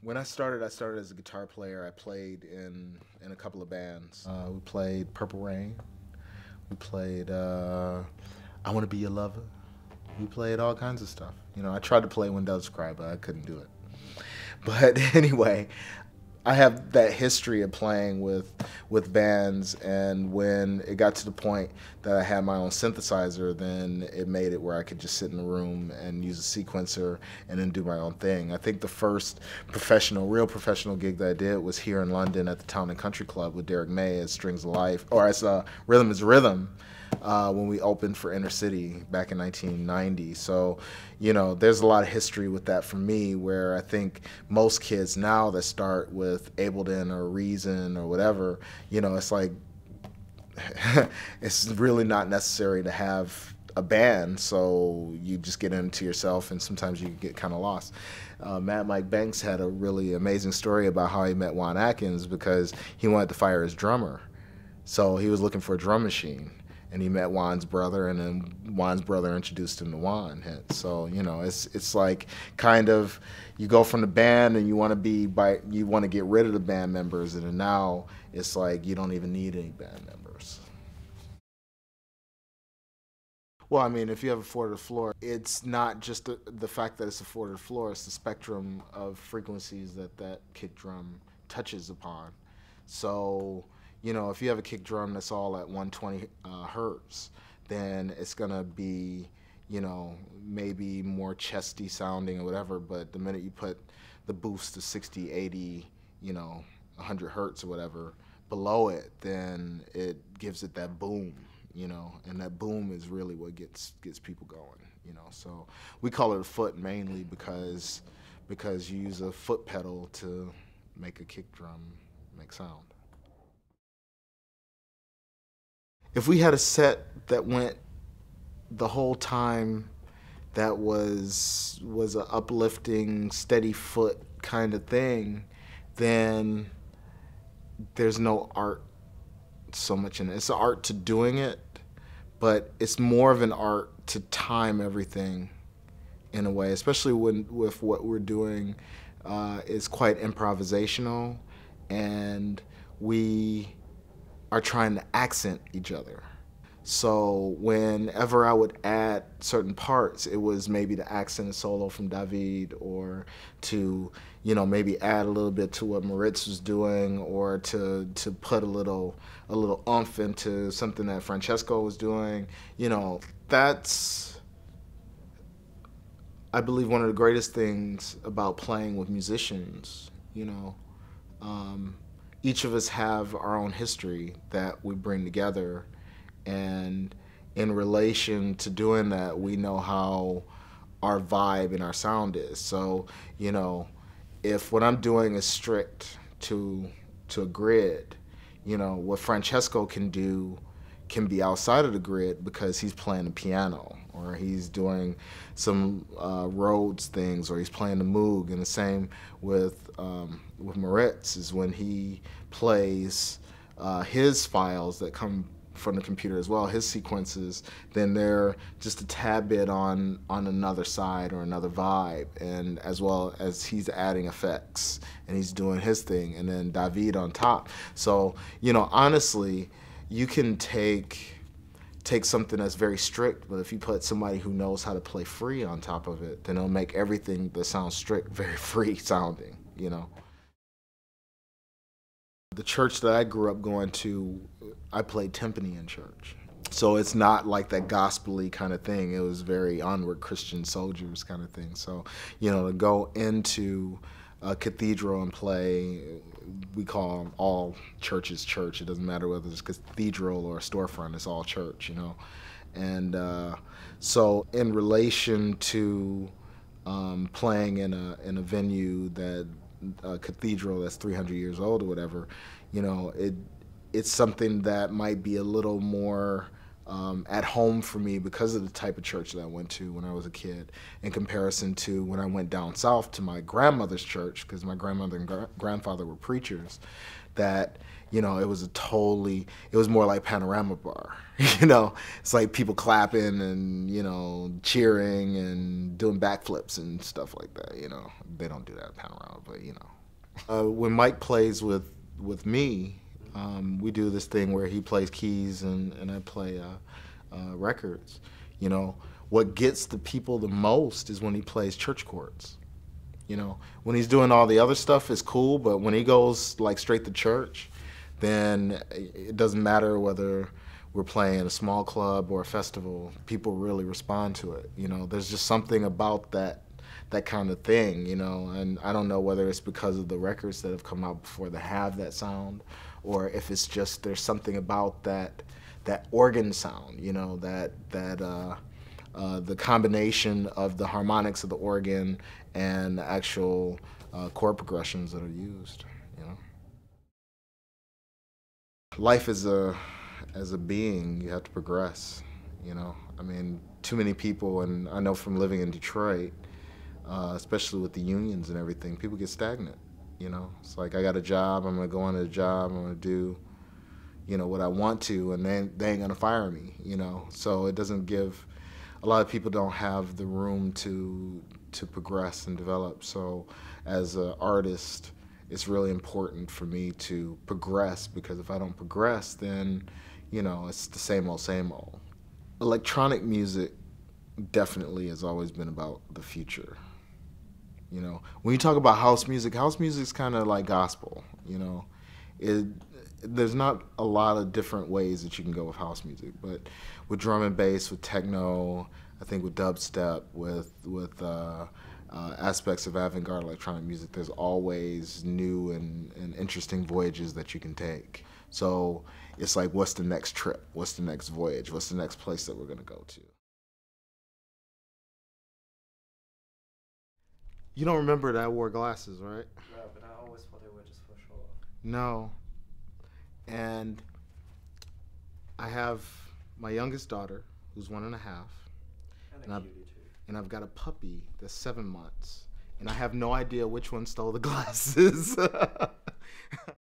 When I started as a guitar player. I played in a couple of bands. We played Purple Rain. We played I Want to Be Your Lover. We played all kinds of stuff. You know, I tried to play When Doves Cry, but I couldn't do it. But anyway, I have that history of playing with bands, and when it got to the point that I had my own synthesizer, then it made it where I could just sit in the room and use a sequencer and then do my own thing. I think the first real professional gig that I did was here in London at the Town and Country Club with Derek May as Strings of Life, or as Rhythm is Rhythm. When we opened for Inner City back in 1990. So, you know, there's a lot of history with that for me, where I think most kids now that start with Ableton or Reason or whatever, you know, it's like, it's really not necessary to have a band, so you just get into yourself, and sometimes you get kind of lost. Matt Mike Banks had a really amazing story about how he met Juan Atkins, because he wanted to fire his drummer. So he was looking for a drum machine. And he met Juan's brother, and then Juan's brother introduced him to Juan. So, you know, it's like kind of, you go from the band and you want to get rid of the band members, and then now it's like you don't even need any band members. Well, I mean, if you have a 4 to the floor, it's not just the fact that it's a 4 to the floor, it's the spectrum of frequencies that kick drum touches upon. So, you know, if you have a kick drum that's all at 120 hertz, then it's gonna be, you know, maybe more chesty sounding or whatever, but the minute you put the boost to 60, 80, you know, 100 hertz or whatever below it, then it gives it that boom, you know, and that boom is really what gets people going, you know. So we call it a foot mainly because you use a foot pedal to make a kick drum make sound. If we had a set that went the whole time, that was an uplifting, steady foot kind of thing, then there's no art so much in it. It's an art to doing it, but it's more of an art to time everything in a way, especially with what we're doing is quite improvisational, and we are trying to accent each other. So whenever I would add certain parts, it was maybe to accent a solo from David, or to, you know, maybe add a little bit to what Moritz was doing, or to put a little oomph into something that Francesco was doing. You know, that's, I believe, one of the greatest things about playing with musicians. You know, each of us have our own history that we bring together, and in relation to doing that, we know how our vibe and our sound is. So, you know, if what I'm doing is strict to a grid, you know, what Francesco can do can be outside of the grid because he's playing the piano, or he's doing some Rhodes things, or he's playing the Moog. And the same with Moritz, is when he plays his files that come from the computer as well, his sequences, then they're just a tad bit on another side or another vibe, and as well as he's adding effects and he's doing his thing, and then David on top. So, you know, honestly, you can take something that's very strict, but if you put somebody who knows how to play free on top of it, then it'll make everything that sounds strict very free sounding, you know. The church that I grew up going to, I played timpani in church. So it's not like that gospel-y kind of thing. It was very onward Christian soldiers kind of thing. So, you know, to go into a cathedral and play, we call all churches church. It doesn't matter whether it's cathedral or a storefront, it's all church, you know. And so in relation to playing in a venue that, a cathedral that's 300 years old or whatever, you know, it's something that might be a little more at home for me because of the type of church that I went to when I was a kid, in comparison to when I went down south to my grandmother's church, because my grandmother and grandfather were preachers. That, you know, it was more like Panorama Bar. You know, it's like people clapping and, you know, cheering and doing backflips and stuff like that. You know, they don't do that at Panorama, but you know. When Mike plays with me, we do this thing where he plays keys and I play records. You know, what gets the people the most is when he plays church chords. You know, when he's doing all the other stuff is cool, but when he goes like straight to church, then it doesn't matter whether we're playing a small club or a festival. People really respond to it. You know, there's just something about that kind of thing, you know, and I don't know whether it's because of the records that have come out before that have that sound, or if it's just there's something about that organ sound, you know, the combination of the harmonics of the organ and the actual chord progressions that are used, you know. Life as a being, you have to progress, you know. I mean, too many people, and I know from living in Detroit, especially with the unions and everything, people get stagnant. You know, it's like I got a job, I'm gonna go on to the job, I'm gonna do, you know, what I want to, and then they ain't gonna fire me. You know, so it doesn't give. A lot of people don't have the room to progress and develop. So, as an artist, it's really important for me to progress, because if I don't progress, then, you know, it's the same old, same old. Electronic music definitely has always been about the future. You know, when you talk about house music is kind of like gospel. You know, it there's not a lot of different ways that you can go with house music, but with drum and bass, with techno, I think with dubstep, with aspects of avant-garde electronic music, there's always new and interesting voyages that you can take. So it's like, what's the next trip? What's the next voyage? What's the next place that we're gonna go to? You don't remember that I wore glasses, right? No, but I always thought they were just for show. No. And I have my youngest daughter, who's 1.5, And and a I've, cutie too. and I've got a puppy that's 7 months, and I have no idea which one stole the glasses.